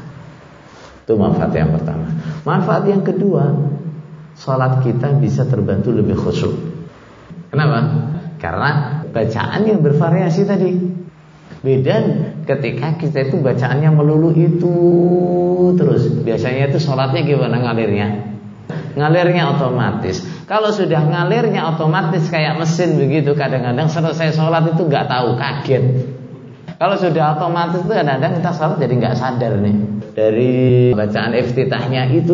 [SPEAKER 2] Itu manfaat yang pertama. Manfaat yang kedua, sholat kita bisa terbantu lebih khusyuk. Kenapa? Karena bacaan yang bervariasi tadi. Beda ketika kita itu bacaannya melulu itu terus. Biasanya itu sholatnya gimana ngalirnya? Ngalirnya otomatis. Kalau sudah ngalirnya otomatis kayak mesin begitu, kadang-kadang selesai sholat itu gak tahu, kaget. Kalau sudah otomatis itu kadang-kadang kita sholat jadi gak sadar nih. Dari bacaan iftitahnya itu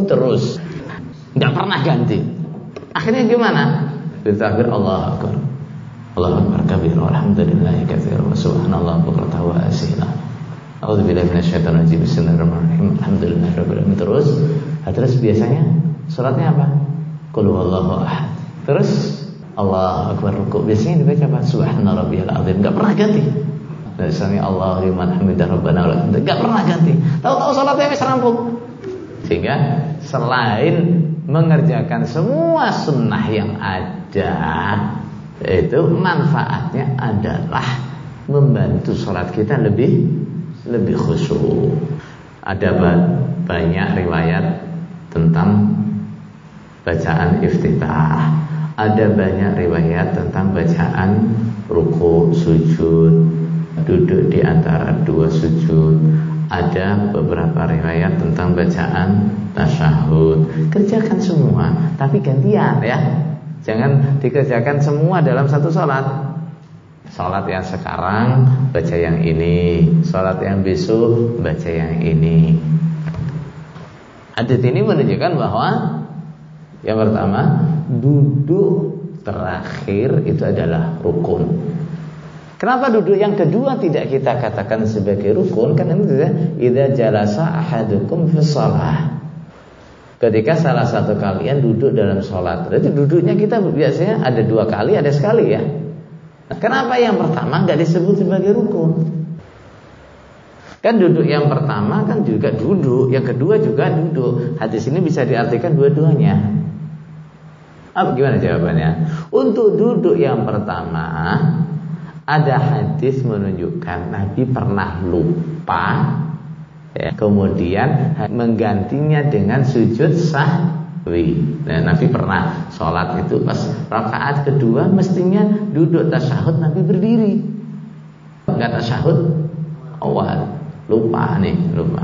[SPEAKER 2] terus, nggak pernah ganti. Akhirnya gimana? Bertakbir Allahu Akbar, Allahu Akbar kabir, walhamdulillahi katsir, wa subhanallah bukratan wa asila. A'udzubillahi minasyaitonir rajim. Bismillahirrahmanirrahim. Alhamdulillahirabbil alamin. Terus biasanya salatnya apa? Qul huwallahu ahad. Terus Allahu Akbar rukuk. Biasanya dibaca apa? Subhanarabbiyal azim. Enggak pernah ganti. Sami Allahu liman hamidah rabbana walakal hamd. Enggak pernah ganti. Tahu-tahu salatnya wis rampung. Sehingga selain mengerjakan semua sunnah yang ada, itu manfaatnya adalah membantu salat kita lebih khusyuk. Ada banyak riwayat tentang bacaan iftitah, ada banyak riwayat tentang bacaan ruku, sujud, duduk di antara dua sujud. Ada beberapa riwayat tentang bacaan tasyahud. Kerjakan semua, tapi gantian ya. Jangan dikerjakan semua dalam satu salat. Salat yang sekarang baca yang ini, salat yang besok baca yang ini. Hadits ini menunjukkan bahwa yang pertama, duduk terakhir itu adalah rukun. Kenapa duduk yang kedua tidak kita katakan sebagai rukun? Karena itu idza jalasa ahadukum fi shalah. Ketika salah satu kalian duduk dalam sholat, berarti duduknya kita biasanya ada dua kali, ada sekali ya. Kenapa yang pertama nggak disebut sebagai rukun? Kan duduk yang pertama kan juga duduk, yang kedua juga duduk. Hadis ini bisa diartikan dua-duanya. Gimana jawabannya? Untuk duduk yang pertama, ada hadis menunjukkan Nabi pernah lupa, ya, kemudian menggantinya dengan sujud sahwi. Nah, Nabi pernah sholat itu pas rakaat kedua mestinya duduk tasyahud, Nabi berdiri, enggak tasyahud awal, lupa.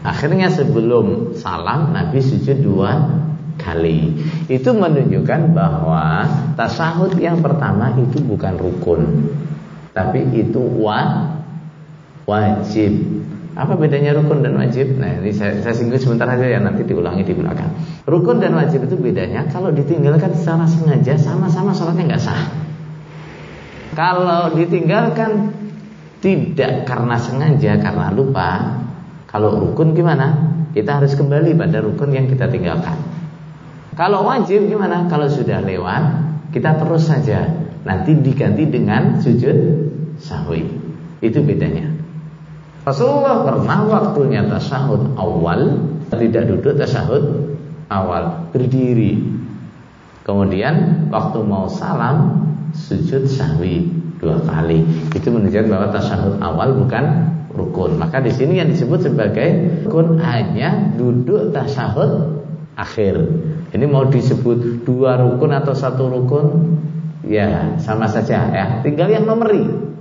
[SPEAKER 2] Akhirnya sebelum salam Nabi sujud 2 kali. Itu menunjukkan bahwa tasyahud yang pertama itu bukan rukun, tapi itu wajib. Apa bedanya rukun dan wajib? Nah, ini saya singgung sebentar aja ya, nanti diulangi di belakang. Rukun dan wajib itu bedanya, kalau ditinggalkan secara sengaja sama-sama sholatnya nggak sah. Kalau ditinggalkan tidak karena sengaja, karena lupa. Kalau rukun gimana? Kita harus kembali pada rukun yang kita tinggalkan. Kalau wajib gimana? Kalau sudah lewat, kita terus saja. Nanti diganti dengan sujud sahwi. Itu bedanya. Rasulullah pernah waktunya tasyahud awal tidak duduk tasyahud awal, berdiri. Kemudian waktu mau salam sujud sahwi 2 kali. Itu menunjukkan bahwa tasyahud awal bukan rukun. Maka di sini yang disebut sebagai rukun hanya duduk tasyahud akhir. Ini mau disebut 2 rukun atau 1 rukun, ya sama saja ya. Tinggal yang nomori.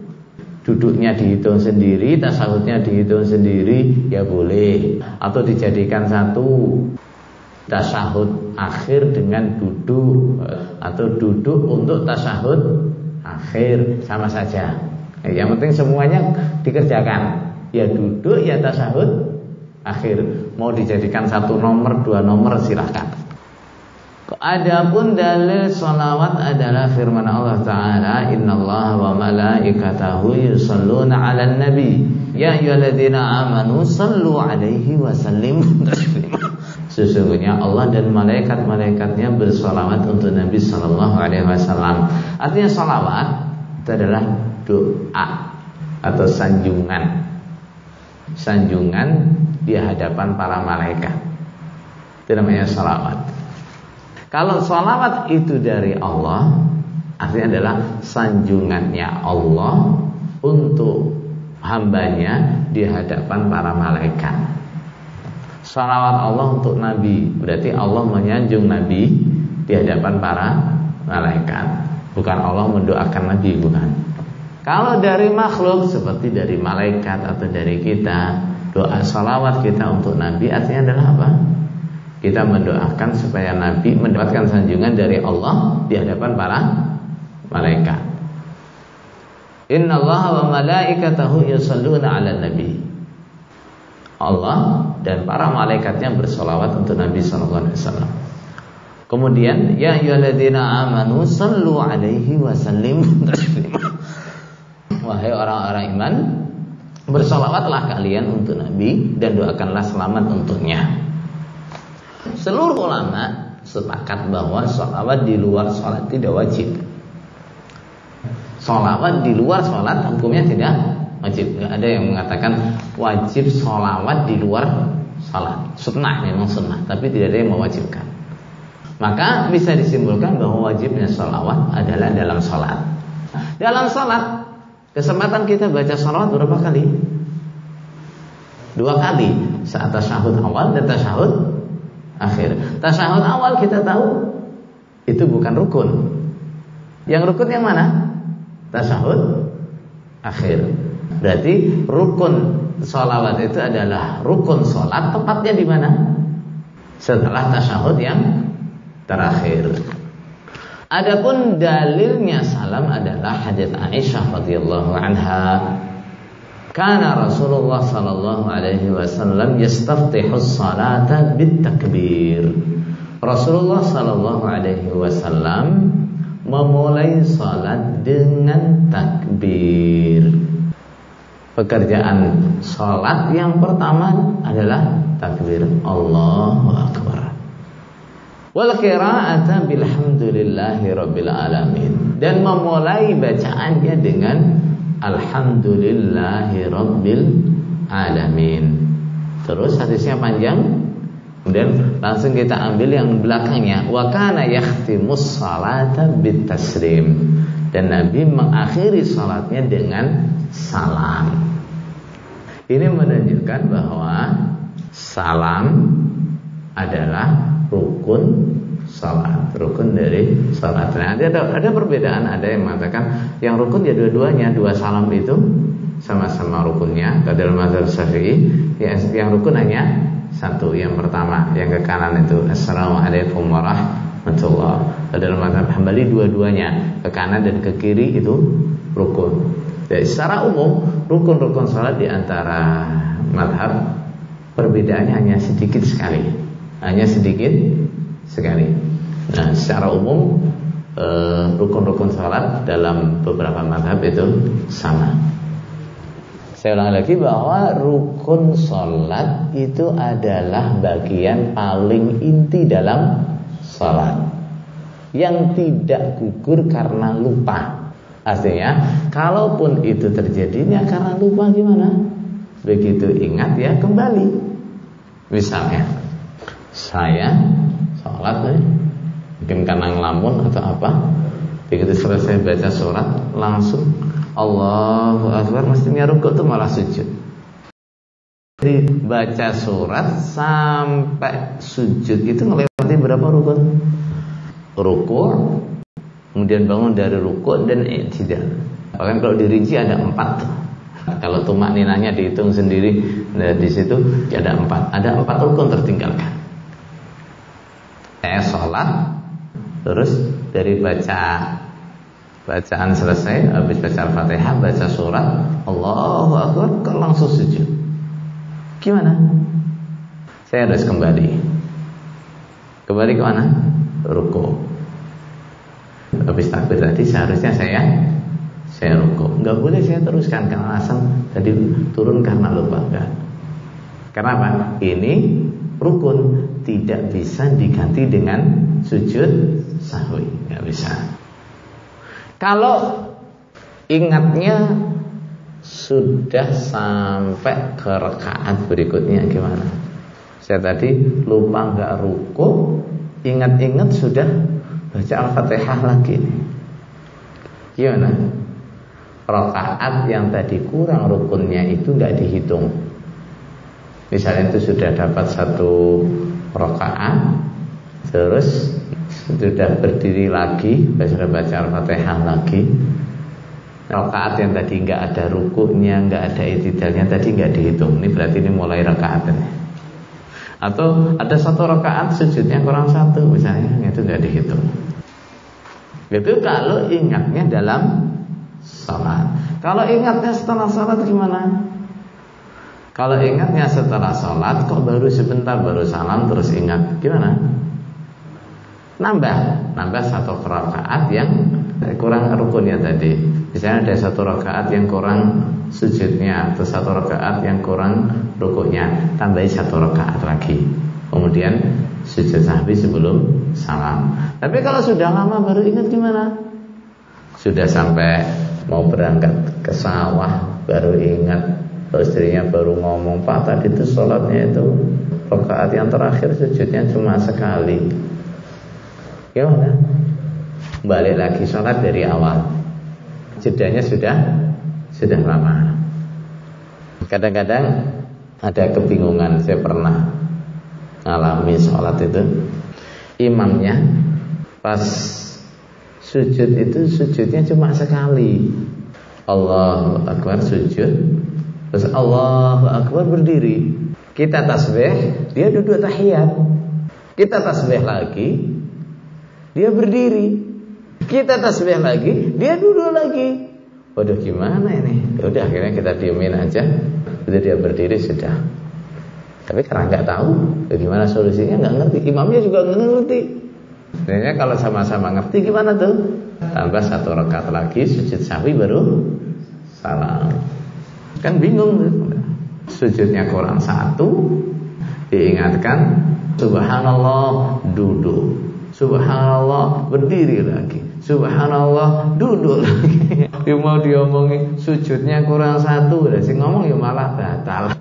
[SPEAKER 2] Duduknya dihitung sendiri, tasyahudnya dihitung sendiri, ya boleh. Atau dijadikan satu, tasyahud akhir dengan duduk, atau duduk untuk tasyahud akhir, sama saja. Yang penting semuanya dikerjakan. Ya duduk, ya tasyahud akhir. Mau dijadikan 1 nomor, 2 nomor, silahkan. Adapun dalil sholawat adalah firman Allah Ta'ala, Innallaha wa malaikatahu yusalluna 'alan nabi ya ayyuhalladzina amanu sallu 'alaihi wa sallimu taslima. Sesungguhnya Allah dan malaikat-malaikatnya bersolawat untuk Nabi sallallahu alaihi wasallam. Artinya sholawat itu adalah doa atau sanjungan di hadapan para malaikat. Itu namanya sholawat. Kalau sholawat itu dari Allah, artinya adalah sanjungannya Allah untuk hambanya di hadapan para malaikat. Sholawat Allah untuk Nabi, berarti Allah menyanjung Nabi di hadapan para malaikat. Bukan Allah mendoakan Nabi, bukan. Kalau dari makhluk seperti dari malaikat atau dari kita, doa sholawat kita untuk Nabi artinya adalah apa? Kita mendoakan supaya Nabi mendapatkan sanjungan dari Allah di hadapan para malaikat. Innallaha wa malaikatahu yusalluna 'alan nabi. Allah dan para malaikatnya bersolawat untuk Nabi sallallahu alaihi wasallam. Kemudian ya ayyuhalladzina amanu sallu 'alaihi wa sallimu taslima. Wahai orang-orang iman, bersolawatlah kalian untuk Nabi dan doakanlah selamat untuknya. Seluruh ulama sepakat bahwa sholawat di luar sholat tidak wajib. Sholawat di luar sholat hukumnya tidak wajib. Tidak ada yang mengatakan wajib sholawat di luar sholat. Sunnah, memang sunnah, tapi tidak ada yang mewajibkan. Maka bisa disimpulkan bahwa wajibnya sholawat adalah dalam sholat. Dalam sholat, kesempatan kita baca sholawat berapa kali? 2 kali, saat tasyahud awal dan tasyahud akhir. Tasyahud awal kita tahu itu bukan rukun. Yang rukun yang mana? Tasyahud akhir. Berarti rukun sholawat itu adalah rukun sholat. Tepatnya di mana? Setelah tasyahud yang terakhir. Adapun dalilnya salam adalah hadits Aisyah radhiyallahu anha. Kana Rasulullah sallallahu alaihi wasallam yastaftihus salata bitakbir. Rasulullah sallallahu alaihi wasallam memulai salat dengan takbir. Pekerjaan salat yang pertama adalah takbir Allahu akbar. Wal qira'ata bilhamdulillahi rabbil alamin, dan memulai bacaannya dengan alhamdulillahi rabbil alamin. Terus hadisnya panjang, kemudian langsung kita ambil yang belakangnya, wa kana yakhtimus salata bitaslim, dan Nabi mengakhiri salatnya dengan salam. Ini menunjukkan bahwa salam adalah rukun salat, rukun dari salat. Nah, ada perbedaan, ada yang mengatakan yang rukun ya dua-duanya, 2 salam itu sama-sama rukunnya. Kalau dalam mazhab Syafi'i yang rukun hanya satu, yang pertama yang ke kanan itu Assalamualaikum warahmatullahi. Kalau dalam mazhab Hambali dua-duanya ke kanan dan ke kiri itu rukun. Jadi secara umum rukun-rukun salat di antara mazhab perbedaannya hanya sedikit sekali. Nah, secara umum rukun-rukun salat dalam beberapa mazhab itu sama. Saya ulang lagi bahwa rukun salat itu adalah bagian paling inti dalam salat yang tidak gugur karena lupa. Artinya, kalaupun itu terjadinya karena lupa gimana? Begitu ingat ya kembali. Misalnya, saya salat mungkin karena ngelamun atau apa, begitu selesai baca surat langsung Allahu Akbar, mestinya rukuk tuh malah sujud. Jadi baca surat sampai sujud itu melewati berapa rukun? Rukuk, kemudian bangun dari rukuk dan i'tidal. Bahkan kalau dirinci ada 4. Kalau tumak ninanya dihitung sendiri, nah di situ ada 4. Ada 4 rukun tertinggalkan. Saya sholat, terus dari bacaan selesai, habis baca Al-Fatihah, baca surat Allahu Akbar, kok langsung sujud. Gimana? Saya harus kembali ke mana? Rukuk. Habis takbir tadi seharusnya saya rukuk. Enggak boleh saya teruskan karena alasan tadi turun karena lupa. Enggak. Karena apa? Ini rukun, tidak bisa diganti dengan sujud sahwi, enggak bisa. Kalau ingatnya sudah sampai ke rakaat berikutnya gimana? Saya tadi lupa enggak rukuk, ingat-ingat sudah baca Al-Fatihah lagi. Gimana? Rakaat yang tadi kurang rukunnya itu enggak dihitung. Misalnya itu sudah dapat 1 rakaat, terus sudah berdiri lagi, sudah baca Al-Fatihah lagi. Rakaat yang tadi enggak ada rukuknya, enggak ada i'tidalnya, tadi enggak dihitung. Ini berarti ini mulai rakaat ini. Atau ada 1 rakaat sujudnya kurang 1 misalnya, itu enggak dihitung. Itu kalau ingatnya dalam salat. Kalau ingatnya setelah salat gimana? Kalau ingatnya setelah salat kok baru sebentar, baru salam terus ingat, gimana? Nambah 1 rakaat yang kurang rukunnya tadi. Misalnya ada 1 rakaat yang kurang sujudnya, atau 1 rakaat yang kurang rukuknya, tambahi 1 rakaat lagi. Kemudian sujud sahwi sebelum salam. Tapi kalau sudah lama baru ingat gimana? Sudah sampai mau berangkat ke sawah baru ingat. Istrinya baru ngomong, Pak tadi itu sholatnya itu rakaat yang terakhir sujudnya cuma sekali. Gimana? Balik lagi sholat dari awal. Jedanya sudah lama. Kadang-kadang ada kebingungan. Saya pernah ngalami sholat itu, imamnya pas sujud itu sujudnya cuma sekali. Allahu Akbar sujud, terus Allahu Akbar berdiri. Kita tasbih, dia duduk tahiyat. Kita tasbih lagi, dia berdiri. Kita tasbih lagi, dia duduk lagi. Waduh gimana ini? Udah akhirnya kita diemin aja. Udah dia berdiri sudah. Tapi karena nggak tahu bagaimana solusinya, nggak ngerti. Imamnya juga nggak ngerti. Sebenarnya kalau sama-sama ngerti gimana tuh? Tambah 1 rakaat lagi sujud sahwi baru salam. Kan bingung. Sujudnya kurang 1, diingatkan subhanallah duduk, subhanallah berdiri lagi, subhanallah duduk lagi. Mau diomongin sujudnya kurang 1, udah sih ngomong ya malah batal.